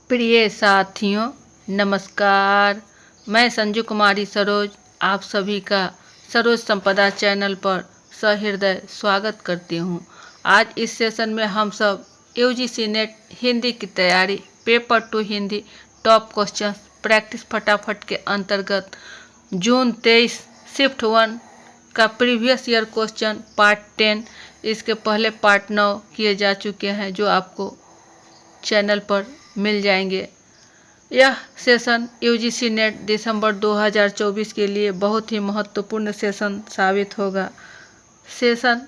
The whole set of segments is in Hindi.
प्रिय साथियों, नमस्कार। मैं संजू कुमारी सरोज आप सभी का सरोज संपदा चैनल पर सहृदय स्वागत करती हूँ। आज इस सेशन में हम सब यूजीसी नेट हिंदी की तैयारी paper 2 Hindi top question practice फटाफट के अंतर्गत जून 23 शिफ्ट 1 का प्रीवियस ईयर क्वेश्चन पार्ट 10, इसके पहले पार्ट 9 किए जा चुके हैं जो आपको चैनल पर मिल जाएंगे। यह सेशन यूजीसी नेट दिसंबर 2024 के लिए बहुत ही महत्वपूर्ण सेशन साबित होगा। सेशन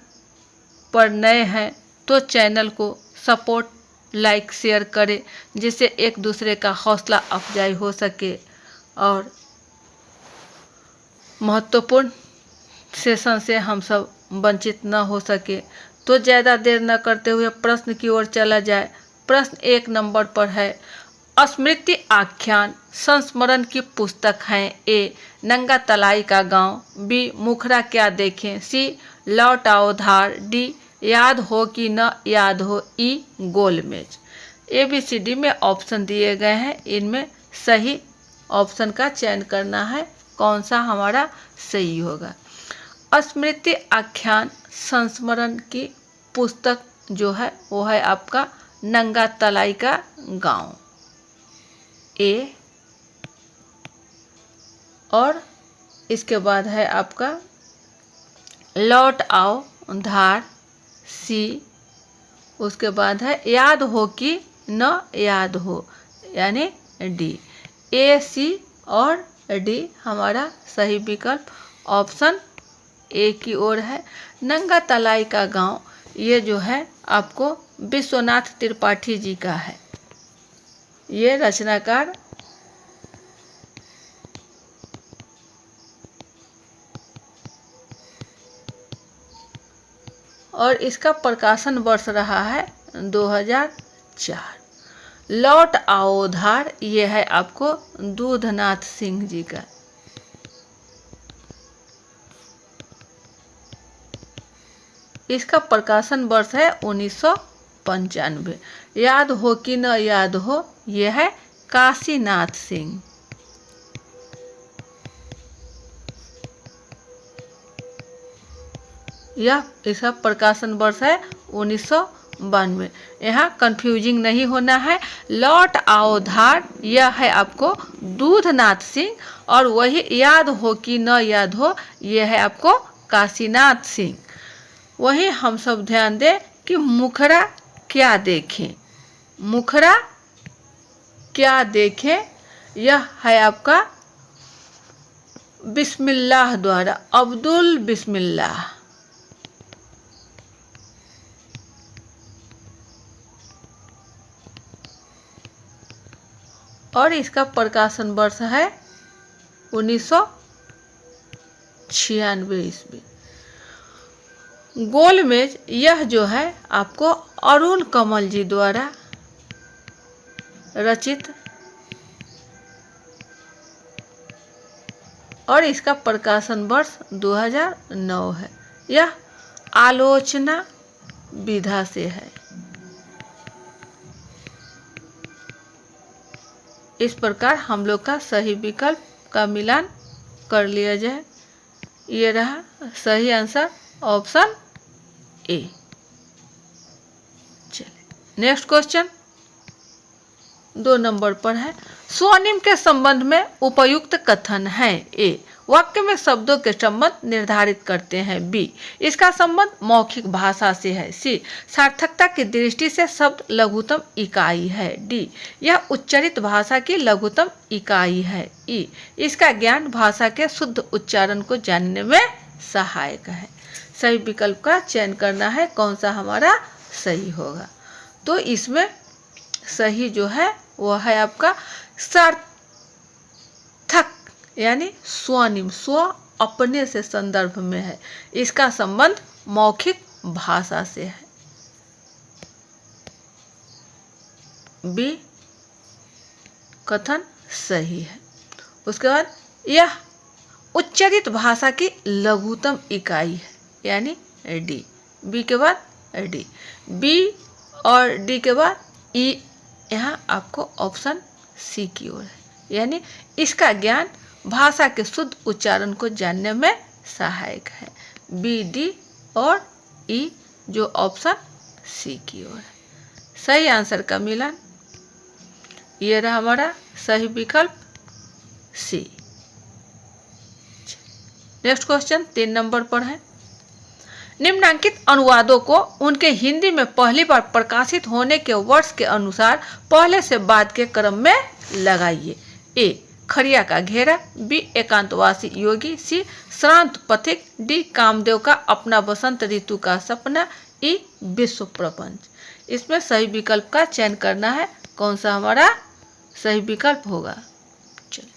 पर नए हैं तो चैनल को सपोर्ट, लाइक, शेयर करें जिससे एक दूसरे का हौसला अफजाई हो सके और महत्वपूर्ण सेशन से हम सब वंचित न हो सके। तो ज़्यादा देर न करते हुए प्रश्न की ओर चला जाए। प्रश्न 1 नंबर पर है, स्मृति आख्यान संस्मरण की पुस्तक हैं। ए, नंगा तलाई का गांव। बी, मुखरा क्या देखें। सी, लौट आओ धार। डी, याद हो कि न याद हो। ई, गोलमेज। ABCD में ऑप्शन दिए गए हैं, इनमें सही ऑप्शन का चयन करना है, कौन सा हमारा सही होगा। स्मृति आख्यान संस्मरण की पुस्तक जो है वो है आपका नंगा तलाई का गांव, ए। और इसके बाद है आपका लौट आओ धार, सी। उसके बाद है याद हो कि न याद हो, यानी डी। ए, सी और डी हमारा सही विकल्प ऑप्शन ए की ओर है। नंगा तलाई का गांव ये जो है आपको विश्वनाथ त्रिपाठी जी का है। ये रचनाकार और इसका प्रकाशन वर्ष रहा है 2004। लौट आओ धार ये है आपको दूधनाथ सिंह जी का। इसका प्रकाशन वर्ष है 1995। याद हो कि न याद हो यह है काशीनाथ सिंह। यह इसका प्रकाशन वर्ष है 1992। यहाँ कंफ्यूजिंग नहीं होना है। लौट आओ धार यह है आपको दूधनाथ सिंह और वही याद हो कि न याद हो यह है आपको काशीनाथ सिंह। वहीं हम सब ध्यान दें कि मुखरा क्या देखें। मुखरा क्या देखें यह है आपका बिस्मिल्लाह द्वारा, अब्दुल बिस्मिल्लाह। और इसका प्रकाशन वर्ष है 1996 ईस्वी। गोलमेज यह जो है आपको अरुण कमल जी द्वारा रचित और इसका प्रकाशन वर्ष 2009 है। यह आलोचना विधा से है। इस प्रकार हम लोग का सही विकल्प का मिलान कर लिया जाए। ये रहा सही आंसर ऑप्शन ए। चलिए नेक्स्ट क्वेश्चन 2 नंबर पर है, स्वनिम के संबंध में उपयुक्त कथन है। ए, वाक्य में शब्दों के संबंध निर्धारित करते हैं। बी, इसका संबंध मौखिक भाषा से है। सी, सार्थकता की दृष्टि से शब्द लघुतम इकाई है। डी, यह उच्चारित भाषा की लघुतम इकाई है। ई, इसका ज्ञान भाषा के शुद्ध उच्चारण को जानने में सहायक है। सही विकल्प का चयन करना है, कौन सा हमारा सही होगा। तो इसमें सही जो है वह है आपका सार्थक, यानी स्वनिम, स्व अपने से संदर्भ में है। इसका संबंध मौखिक भाषा से है। बी कथन सही है। उसके बाद यह उच्चारित भाषा की लघुतम इकाई है, यानी डी। बी के बाद डी, बी और डी के बाद ई यहाँ आपको ऑप्शन सी की ओर है, यानी इसका ज्ञान भाषा के शुद्ध उच्चारण को जानने में सहायक है। बी, डी और ई जो ऑप्शन सी की ओर है। सही आंसर का मिलान ये रहा हमारा सही विकल्प सी। नेक्स्ट क्वेश्चन 3 नंबर पर है। निम्नांकित अनुवादों को उनके हिंदी में पहली बार प्रकाशित होने के वर्ष के अनुसार पहले से बाद के क्रम में लगाइए। ए, खड़िया का घेरा, बी, एकांतवासी योगी, सी, श्रांत पथिक, डी, कामदेव का अपना बसंत ऋतु का सपना, ई, विश्व प्रपंच। इसमें सही विकल्प का चयन करना है। कौन सा हमारा सही विकल्प होगा? चलिए,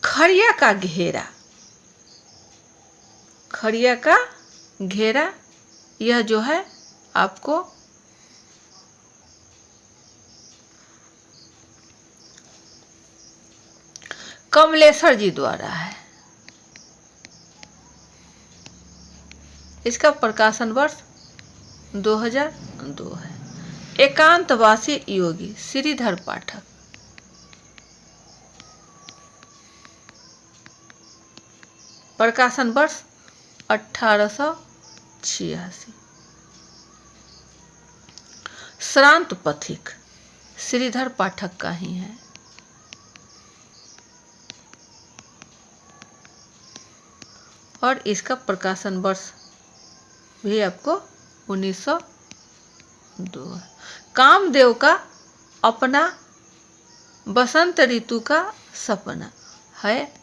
खड़िया का घेरा, खड़िया का घेरा यह जो है आपको कमलेश्वर जी द्वारा है। इसका प्रकाशन वर्ष 2002 है। एकांतवासी योगी श्रीधर पाठक, प्रकाशन वर्ष 1886। श्रांत पथिक श्रीधर पाठक का ही है। और इसका प्रकाशन वर्ष भी आपको 1902 है। कामदेव का अपना बसंत ऋतु का सपना है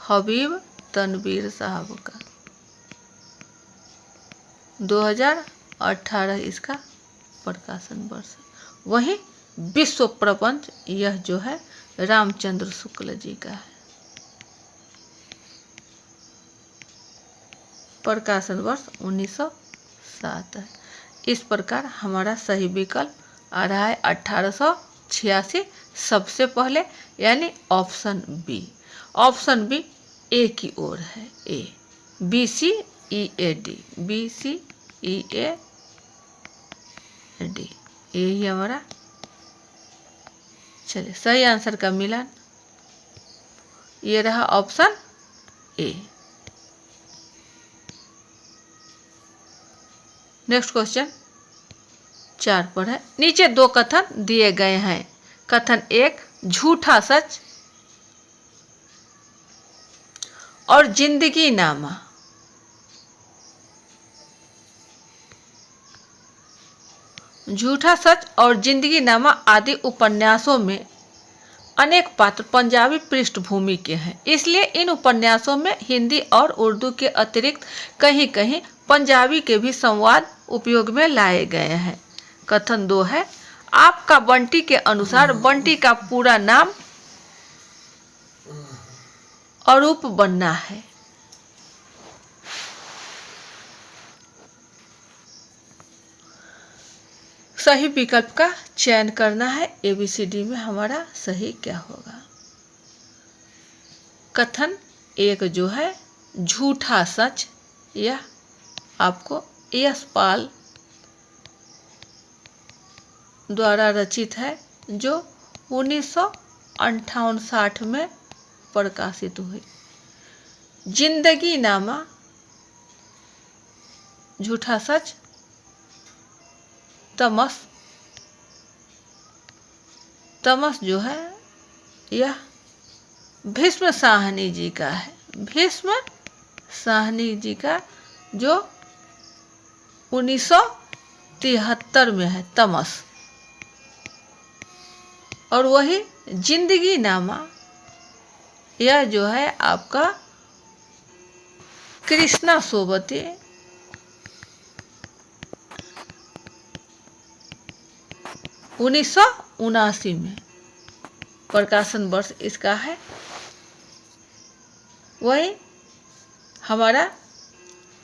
हबीब तनवीर साहब का। 2018 इसका प्रकाशन वर्ष। वहीं विश्व प्रपंच यह जो है रामचंद्र शुक्ल जी का है। प्रकाशन वर्ष 1907 है। इस प्रकार हमारा सही विकल्प आ रहा है 1886 सबसे पहले, यानी ऑप्शन बी। ऑप्शन बी ए की ओर है। ए, बी, सी, ई, ए, डी, बी, सी, ई, ए, डी, यही हमारा। चलिए, सही आंसर का मिलान ये रहा ऑप्शन ए। नेक्स्ट क्वेश्चन 4 पर है। नीचे 2 कथन दिए गए हैं। कथन 1, झूठा सच और जिंदगी नामा। झूठा सच और जिंदगी नामा आदि उपन्यासों में अनेक पात्र पंजाबी पृष्ठभूमि के हैं, इसलिए इन उपन्यासों में हिंदी और उर्दू के अतिरिक्त कहीं कहीं पंजाबी के भी संवाद उपयोग में लाए गए हैं। कथन 2 है, आपका बंटी के अनुसार बंटी का पूरा नाम अरूप बनना है। सही विकल्प का चयन करना है। ABCD में हमारा सही क्या होगा? कथन 1 जो है झूठा सच, यह आपको यशपाल द्वारा रचित है, जो 1958-60 में प्रकाशित हुई। जिंदगी नामा झूठा सच तमस जो है यह भीष्म साहनी जी का है। भीष्म साहनी जी का जो 1973 में है तमस। और वही जिंदगी नामा यह जो है आपका कृष्णा सोबती 1979 में प्रकाशन वर्ष इसका है। वही हमारा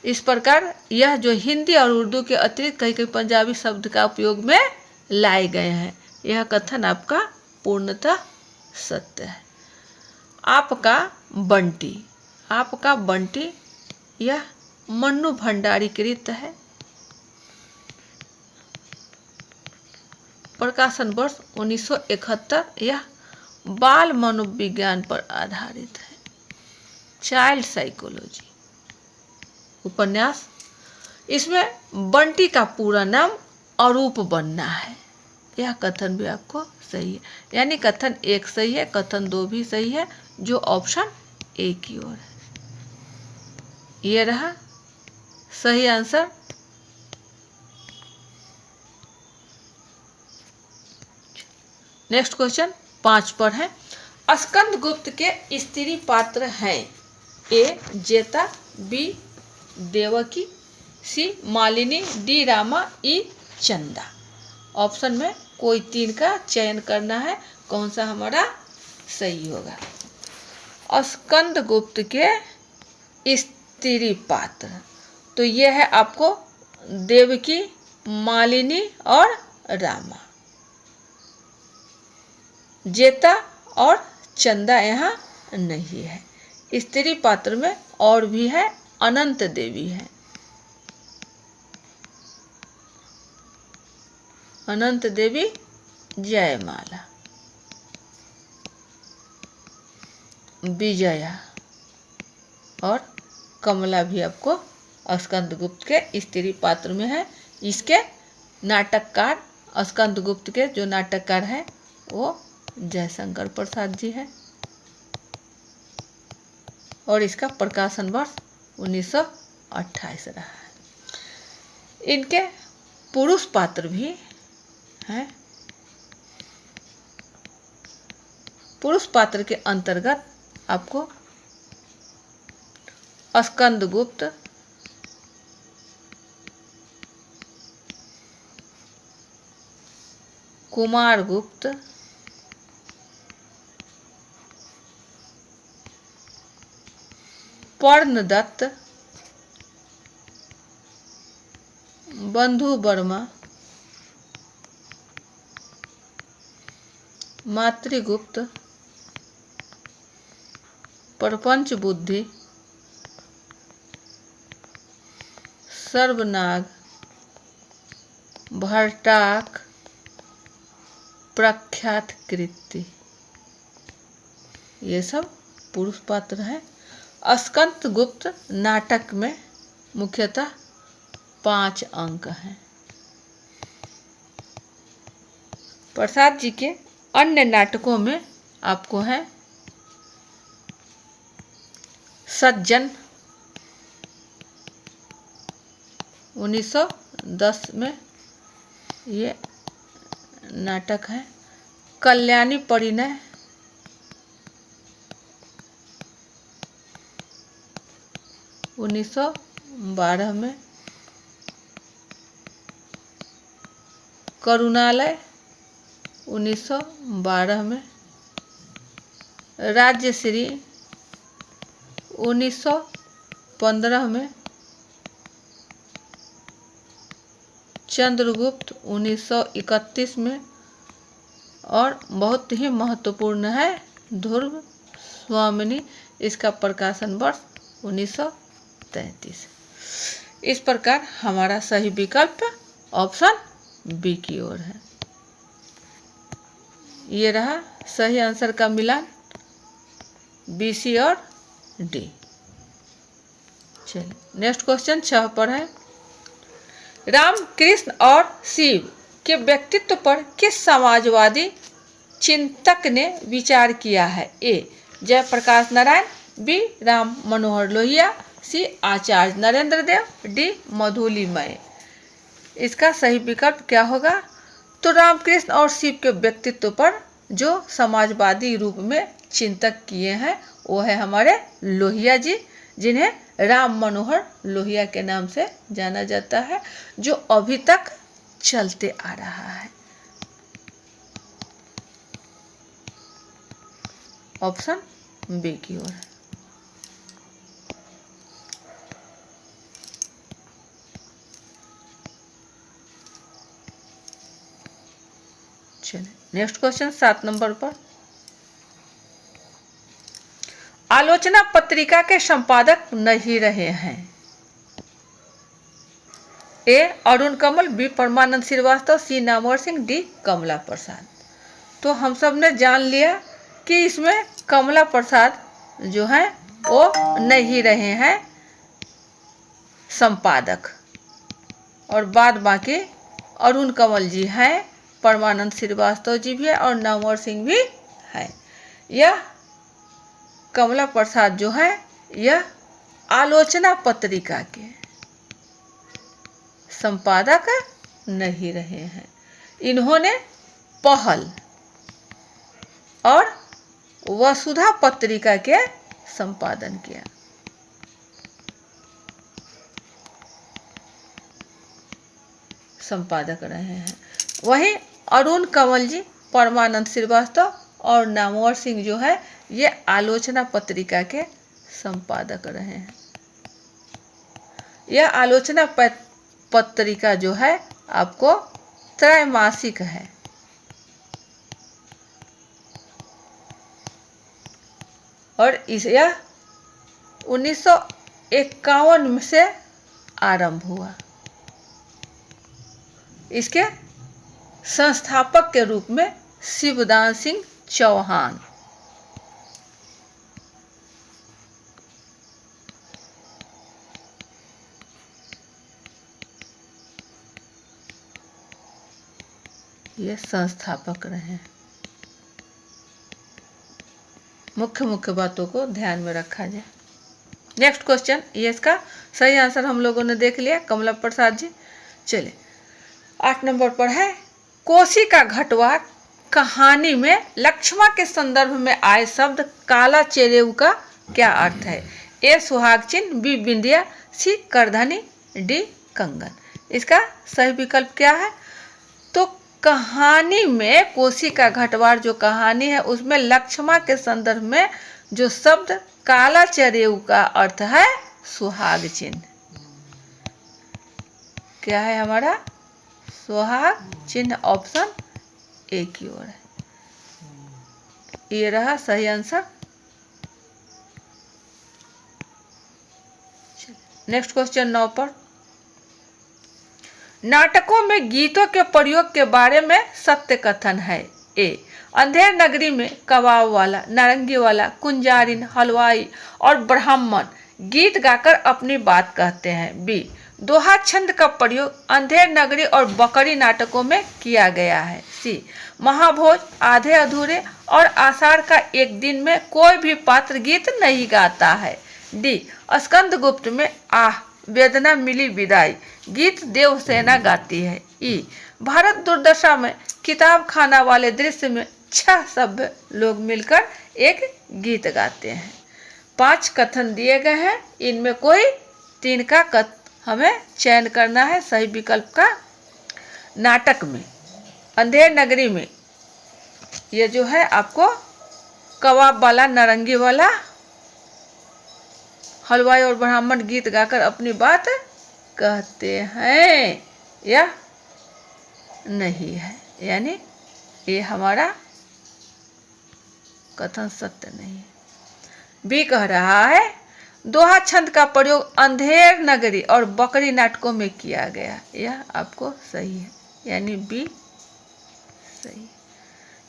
इस प्रकार यह जो हिंदी और उर्दू के अतिरिक्त कई कई पंजाबी शब्द का उपयोग में लाए गए हैं। यह कथन आपका पूर्णतः सत्य है। आपका बंटी यह मन्नू भंडारी कृत है। प्रकाशन वर्ष 1971, यह बाल मनोविज्ञान पर आधारित है। चाइल्ड साइकोलॉजी उपन्यास। इसमें बंटी का पूरा नाम अरूप बनना है। यह कथन भी आपको सही है, यानी कथन 1 सही है, कथन 2 भी सही है, जो ऑप्शन ए की ओर है। ये रहा सही आंसर। नेक्स्ट क्वेश्चन 5 पर है। स्कंदगुप्त के स्त्री पात्र हैं। ए जेता, बी देवकी, सी मालिनी, डी रामा, ई चंदा। ऑप्शन में कोई 3 का चयन करना है, कौन सा हमारा सही होगा। स्कंदगुप्त के स्त्री पात्र, तो ये है आपको देवकी, मालिनी और रामा। जेता और चंदा यहाँ नहीं है। स्त्री पात्र में और भी है, अनंत देवी है। अनंत देवी, जयमाला, विजया और कमला भी आपको स्कंदगुप्त के स्त्री पात्र में है। इसके नाटककार, स्कंदगुप्त के जो नाटककार हैं वो जयशंकर प्रसाद जी हैं और इसका प्रकाशन वर्ष 1928 रहा है। इनके पुरुष पात्र भी हैं। पुरुष पात्र के अंतर्गत आपको स्कंदगुप्त, कुमारगुप्त, पर्णदत्त, बंधु वर्मा, मातृगुप्त, प्रपंच बुद्धि, सर्वनाग, भरटाक, प्रख्यात कृति, ये सब पुरुष पात्र हैं। स्कंदगुप्त नाटक में मुख्यतः 5 अंक हैं। प्रसाद जी के अन्य नाटकों में आपको है सज्जन 1910 में ये नाटक है। कल्याणी परिणय 1912 में। करुणालय 1912 में। राज्यश्री 1915 में। चंद्रगुप्त 1931 में। और बहुत ही महत्वपूर्ण है ध्रुव स्वामिनी, इसका प्रकाशन वर्ष 1933। इस प्रकार हमारा सही विकल्प ऑप्शन बी की ओर है। ये रहा सही आंसर का मिलान, बी, सी और डी। चलिए नेक्स्ट क्वेश्चन 6 पर है। रामकृष्ण और शिव के व्यक्तित्व पर किस समाजवादी चिंतक ने विचार किया है? ए जयप्रकाश नारायण, बी राम मनोहर लोहिया, सी आचार्य नरेंद्र देव, डी मधुलिमय। इसका सही विकल्प क्या होगा? तो रामकृष्ण और शिव के व्यक्तित्व पर जो समाजवादी रूप में चिंतक किए हैं वो है हमारे लोहिया जी, जिन्हें राम मनोहर लोहिया के नाम से जाना जाता है, जो अभी तक चलते आ रहा है। ऑप्शन बी की ओर है। चलिए नेक्स्ट क्वेश्चन 7 नंबर पर। आलोचना पत्रिका के संपादक नहीं रहे हैं। ए अरुण कमल, बी परमानंद श्रीवास्तव, सी नामवर सिंह, डी कमला प्रसाद। तो हम सब ने जान लिया कि इसमें कमला प्रसाद जो है वो नहीं रहे हैं संपादक, और बाद बाकी अरुण कमल जी हैं, परमानंद श्रीवास्तव जी भी है और नामवर सिंह भी है। यह कमला प्रसाद जो है यह आलोचना पत्रिका के संपादक नहीं रहे हैं। इन्होंने पहल और वसुधा पत्रिका के संपादन किया। संपादक रहे हैं। वहीं अरुण कमल जी, परमानंद श्रीवास्तव और नामवर सिंह जो है ये आलोचना पत्रिका के संपादक रहे हैं। यह आलोचना पत्रिका जो है आपको त्रैमासिक है। और यह 1951 से आरंभ हुआ। इसके संस्थापक के रूप में शिवदान सिंह चौहान, ये संस्थापक रहे हैं। मुख्य मुख्य बातों को ध्यान में रखा जाए। नेक्स्ट क्वेश्चन, ये इसका सही आंसर हम लोगों ने देख लिया, कमला प्रसाद जी। चलिए 8 नंबर पर है, कोसी का घटवार कहानी में लक्ष्मा के संदर्भ में आए शब्द काला चेरेऊ का क्या अर्थ है? ए सुहाग चिन्ह, बी बिंदिया, सी करधनी, डी कंगन। इसका सही विकल्प क्या है? तो कहानी में कोसी का घटवार जो कहानी है उसमें लक्ष्मा के संदर्भ में जो शब्द काला चेरेऊ का अर्थ है सुहाग चिन्ह। क्या है हमारा? सुहाग चिन्ह, ऑप्शन ए की ओर है। ये रहा सही आंसर। नेक्स्ट क्वेश्चन 9 पर, नाटकों में गीतों के प्रयोग के बारे में सत्य कथन है। ए अंधेर नगरी में कबाब वाला, नारंगी वाला, कुंजारिन, हलवाई और ब्राह्मण गीत गाकर अपनी बात कहते हैं। बी दोहा छंद का प्रयोग अंधेर नगरी और बकरी नाटकों में किया गया है। सी महाभोज, आधे अधूरे और आषाढ़ का एक दिन में कोई भी पात्र गीत नहीं गाता है। डी स्कंदगुप्त में आह वेदना मिली विदाई गीत देवसेना गाती है। ई भारत दुर्दशा में किताब खाना वाले दृश्य में 6 सभ्य लोग मिलकर एक गीत गाते हैं। 5 कथन दिए गए हैं, इनमें कोई 3 का हमें चयन करना है सही विकल्प का। नाटक में अंधेर नगरी में ये जो है आपको कबाब वाला, नारंगी वाला, हलवाई और ब्राह्मण गीत गाकर अपनी बात कहते हैं या नहीं है, यानी ये हमारा कथन सत्य नहीं है। बी कह रहा है दोहा छंद का प्रयोग अंधेर नगरी और बकरी नाटकों में किया गया, यह आपको सही है, यानी बी सही।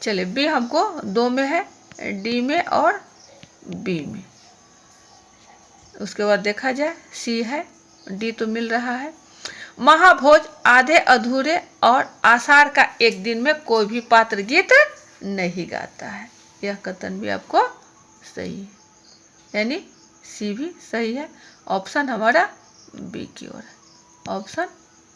चलिए बी हमको 2 में है, डी में और बी में। उसके बाद देखा जाए सी है, डी तो मिल रहा है। महाभोज, आधे अधूरे और आषाढ़ का एक दिन में कोई भी पात्र गीत नहीं गाता है, यह कथन भी आपको सही है, यानी सी भी सही है। ऑप्शन हमारा बी की ओर है, ऑप्शन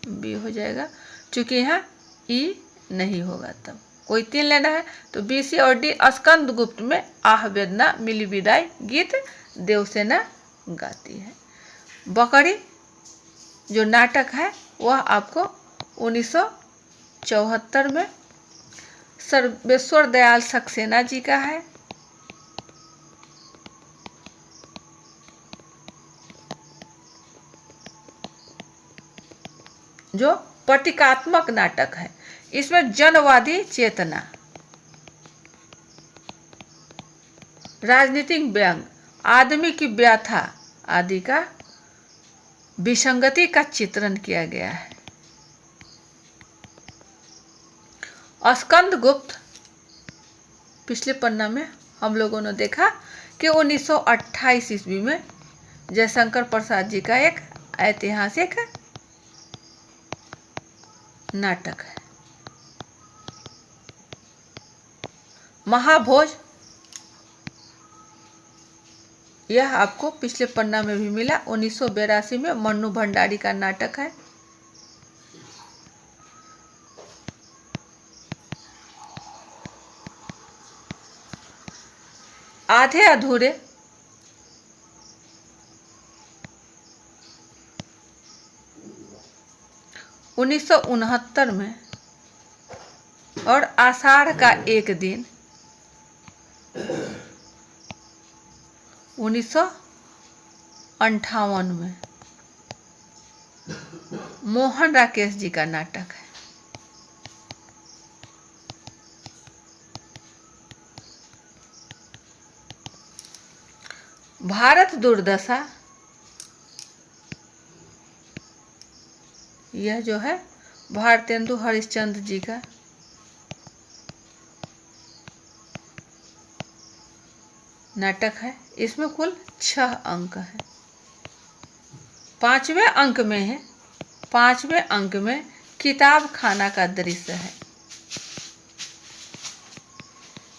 बी हो जाएगा, क्योंकि यहाँ ई नहीं होगा तब कोई 3 लेना है। तो बी, सी और डी स्कंदगुप्त में आह वेदना मिली विदाई गीत देवसेना गाती है। बकरी जो नाटक है वह आपको 1974 में सर्वेश्वर दयाल सक्सेना जी का है। जो प्रतीकात्मक नाटक है, इसमें जनवादी चेतना, राजनीतिक व्यंग, आदमी की व्यथा आदि का विसंगति का चित्रण किया गया है। स्कंद गुप्त, पिछले पन्ना में हम लोगों ने देखा कि 1928 ईस्वी में जयशंकर प्रसाद जी का एक ऐतिहासिक नाटक है। महाभोज, यह आपको पिछले पन्ना में भी मिला, 1982 में मन्नू भंडारी का नाटक है। आधे अधूरे, (1969) में, और आषाढ़ का एक दिन 1958 में मोहन राकेश जी का नाटक है। भारत दुर्दशा, यह जो है भारतेंदु हरिश्चंद्र जी का नाटक है। इसमें कुल 6 अंक है। 5वें अंक में है, 5वें अंक में किताब खाना का दृश्य है,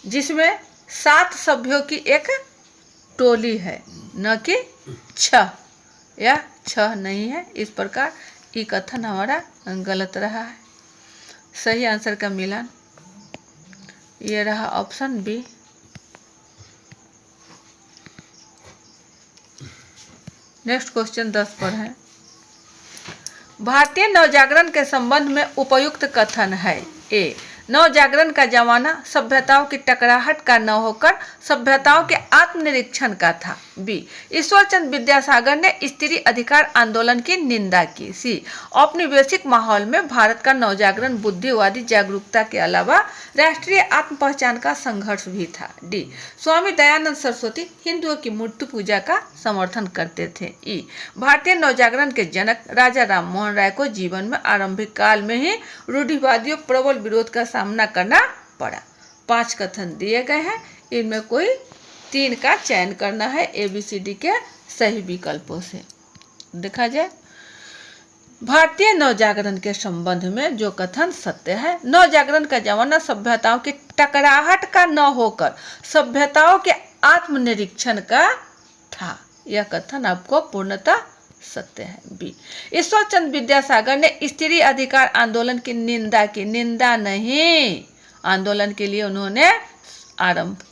जिसमें 7 सभ्यों की एक टोली है, न कि 6, या 6 नहीं है। इस प्रकार ये कथन हमारा गलत रहा है। सही आंसर का मिलान ये रहा ऑप्शन बी। नेक्स्ट क्वेश्चन 10 पर है। भारतीय नवजागरण के संबंध में उपयुक्त कथन है। ए, नवजागरण का जमाना सभ्यताओं की टकराहट का न होकर सभ्यताओं के आत्मनिरीक्षण का था। बी, ईश्वरचंद विद्यासागर ने स्त्री अधिकार आंदोलन की निंदा की। सी, औपनिवेशिक माहौल में भारत का नवजागरण बुद्धिवादी जागरूकता के अलावा राष्ट्रीय आत्म पहचान का संघर्ष भी था। डी, स्वामी दयानंद सरस्वती हिंदुओं की मूर्ति पूजा का समर्थन करते थे। ई, भारतीय नवजागरण के जनक राजा राम मोहन राय को जीवन में आरंभिक काल में ही रूढ़िवादियों प्रबल विरोध का सामना करना पड़ा। 5 कथन दिए गए हैं, इनमें कोई 3 का चयन करना है ABCD के सही विकल्पों से। देखा जाए भारतीय नवजागरण के संबंध में जो कथन सत्य है, नवजागरण का जमाना सभ्यताओं की टकराहट का न होकर सभ्यताओं के आत्मनिरीक्षण का था। यह कथन आपको पूर्णतः सत्य है। बी, ईश्वरचंद विद्यासागर ने स्त्री अधिकार आंदोलन की निंदा की। निंदा नहीं, आंदोलन के लिए उन्होंने आरंभ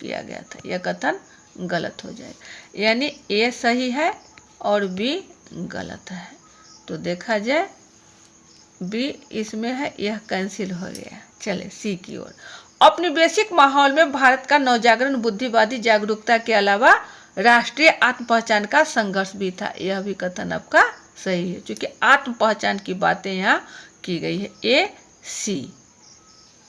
किया गया था। यह कथन गलत हो जाएगा, यानी ए सही है और बी गलत है। तो देखा जाए बी इसमें है, यह कैंसिल हो गया। चले सी की ओर। औपनिवेशिक माहौल में भारत का नवजागरण बुद्धिवादी जागरूकता के अलावा राष्ट्रीय आत्म पहचान का संघर्ष भी था। यह भी कथन आपका सही है, क्योंकि आत्म पहचान की बातें यहाँ की गई है। ए सी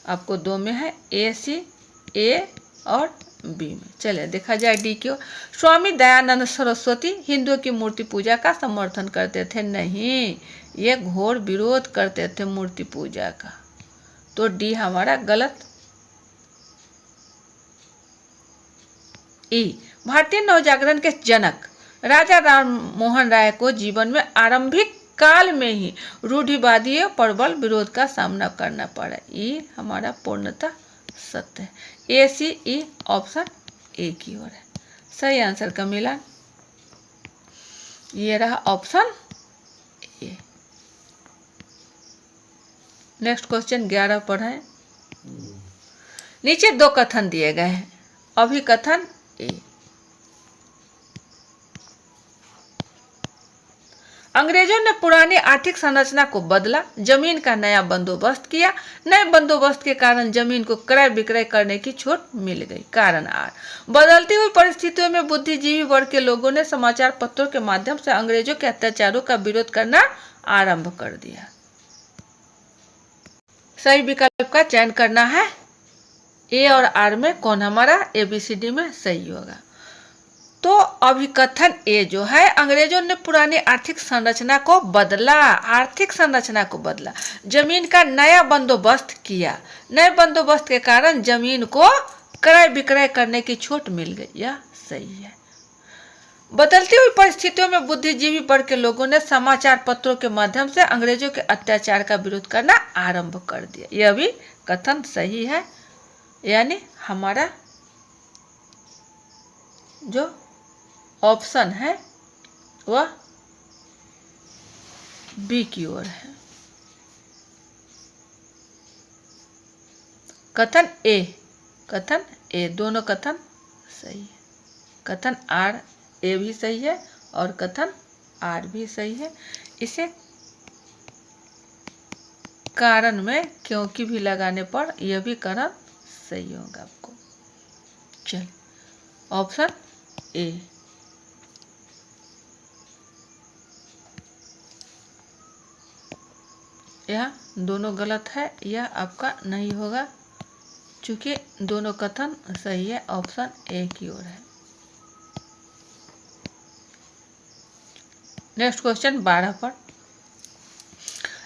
आपको 2 में है, ए सी, ए और बी में। चलिए देखा जाए डी की ओर। स्वामी दयानंद सरस्वती हिंदुओं की मूर्ति पूजा का समर्थन करते थे। नहीं, ये घोर विरोध करते थे मूर्ति पूजा का। तो डी हमारा गलत। ई, भारतीय नवजागरण के जनक राजा राम मोहन राय को जीवन में आरंभिक काल में ही रूढ़िवादी प्रबल विरोध का सामना करना पड़ा। ये हमारा पूर्णतः सत्य है। ए सी ई ऑप्शन ए की ओर है। सही आंसर का मिलान ये रहा ऑप्शन ए। नेक्स्ट क्वेश्चन 11 पर है। नीचे 2 कथन दिए गए हैं। अभी कथन ए, अंग्रेजों ने पुरानी आर्थिक संरचना को बदला, जमीन का नया बंदोबस्त किया। नए बंदोबस्त के कारण जमीन को क्रय विक्रय करने की छूट मिल गई। कारण आर, बदलती हुई परिस्थितियों में बुद्धिजीवी वर्ग के लोगों ने समाचार पत्रों के माध्यम से अंग्रेजों के अत्याचारों का विरोध करना आरंभ कर दिया। सही विकल्प का चयन करना है। ए और आर में कौन हमारा ABCD में सही होगा। तो अभिकथन ए जो है, अंग्रेजों ने पुरानी आर्थिक संरचना को बदला, आर्थिक संरचना को बदला, जमीन का नया बंदोबस्त किया। नए बंदोबस्त के कारण जमीन को क्रय विक्रय करने की छूट मिल गई। यह सही है। बदलती हुई परिस्थितियों में बुद्धिजीवी वर्ग के लोगों ने समाचार पत्रों के माध्यम से अंग्रेजों के अत्याचार का विरोध करना आरंभ कर दिया। यह भी कथन सही है, यानी हमारा जो ऑप्शन है वह बी की ओर है। कथन ए, दोनों कथन सही है। कथन आर ए भी सही है और कथन आर भी सही है। इसे कारण में क्योंकि भी लगाने पर यह भी कारण सही होगा आपको। चल, ऑप्शन ए। यह दोनों गलत है, यह आपका नहीं होगा क्योंकि दोनों कथन सही है। ऑप्शन ए की ओर है। नेक्स्ट क्वेश्चन 12 पर,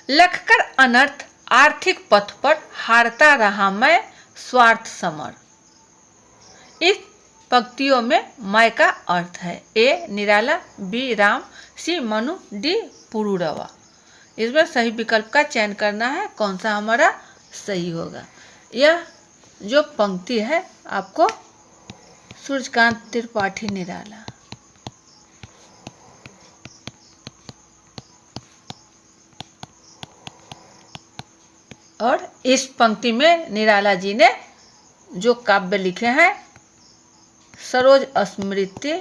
लखकर अनर्थ आर्थिक पथ पर हारता रहा मैं स्वार्थ समर। इस पंक्तियों में मैं का अर्थ है ए निराला, बी राम, सी मनु, डी पुरुरवा। इसमें सही विकल्प का चयन करना है, कौन सा हमारा सही होगा। यह जो पंक्ति है आपको सूर्यकांत त्रिपाठी निराला, और इस पंक्ति में निराला जी ने जो काव्य लिखे हैं, सरोज स्मृति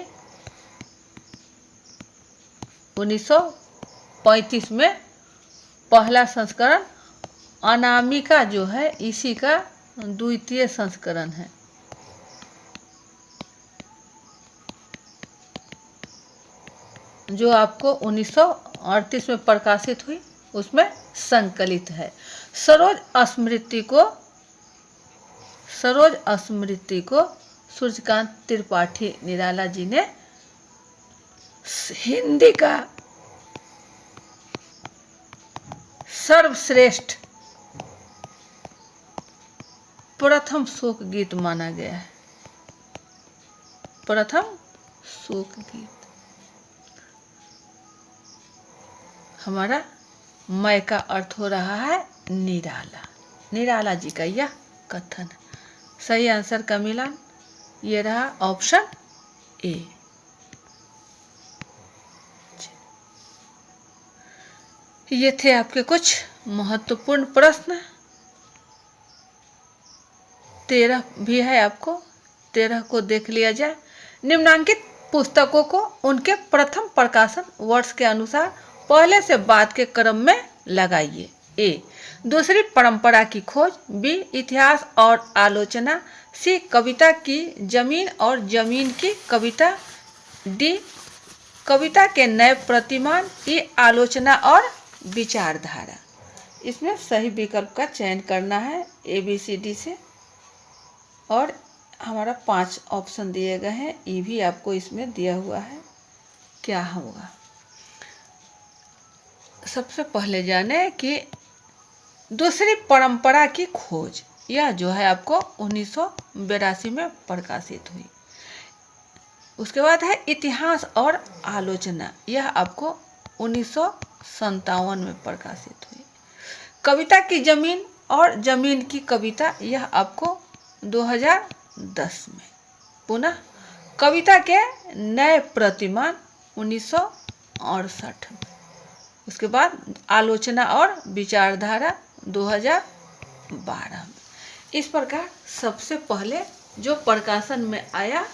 1935 में पहला संस्करण, अनामिका जो है इसी का द्वितीय संस्करण है। जो आपको 1938 में प्रकाशित हुई उसमें संकलित है। सरोज स्मृति को सूर्यकांत त्रिपाठी निराला जी ने हिंदी का सर्वश्रेष्ठ प्रथम शोक गीत माना गया है। प्रथम शोक गीत हमारा मैं का अर्थ हो रहा है निराला, निराला जी का यह कथन। सही आंसर का मिलान ये रहा ऑप्शन ए। ये थे आपके कुछ महत्वपूर्ण प्रश्न। 13 भी है आपको, 13 को देख लिया जाए। निम्नांकित पुस्तकों को उनके प्रथम प्रकाशन वर्ष के अनुसार पहले से बाद के क्रम में लगाइए। ए दूसरी परंपरा की खोज, बी इतिहास और आलोचना, सी कविता की जमीन और जमीन की कविता, डी कविता के नए प्रतिमान, ई आलोचना और विचारधारा। इसमें सही विकल्प का चयन करना है ए बी सी डी से, और हमारा 5 ऑप्शन दिए गए हैं, ई भी आपको इसमें दिया हुआ है। क्या होगा, सबसे पहले जाने कि दूसरी परंपरा की खोज, यह जो है आपको 1982 में प्रकाशित हुई। उसके बाद है इतिहास और आलोचना, यह आपको 1957 में प्रकाशित हुई। कविता की जमीन और जमीन की कविता, यह आपको 2010 में। पुनः कविता के नए प्रतिमान 1968 में। उसके बाद आलोचना और विचारधारा 2012 में। इस प्रकार सबसे पहले जो प्रकाशन में आया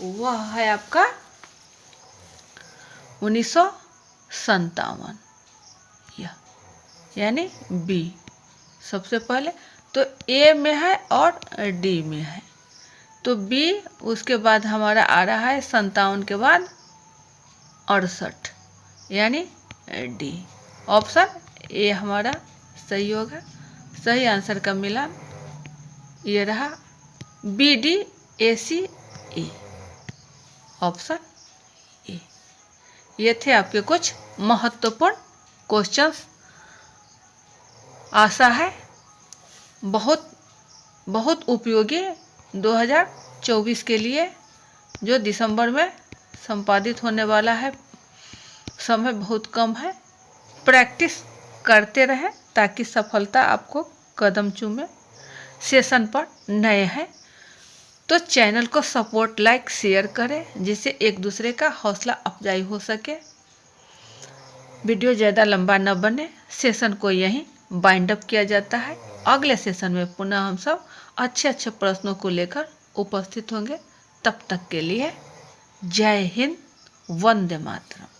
वह है आपका 1957, यानी बी सबसे पहले। तो ए में है और डी में है, तो बी। उसके बाद हमारा आ रहा है 57 के बाद 68, यानी डी। ऑप्शन ए हमारा सही होगा। सही आंसर का मिलान ये रहा B D A C A. Option A. ये थे आपके कुछ महत्वपूर्ण क्वेश्चंस। आशा है बहुत बहुत उपयोगी 2024 के लिए, जो दिसंबर में संपादित होने वाला है। समय बहुत कम है, प्रैक्टिस करते रहें ताकि सफलता आपको कदम चूमे। सेशन पर नए हैं तो चैनल को सपोर्ट, लाइक, शेयर करें जिससे एक दूसरे का हौसला अफजाई हो सके। वीडियो ज़्यादा लंबा न बने, सेशन को यहीं बाइंड अप किया जाता है। अगले सेशन में पुनः हम सब अच्छे अच्छे प्रश्नों को लेकर उपस्थित होंगे। तब तक के लिए जय हिंद, वंदे मातरम।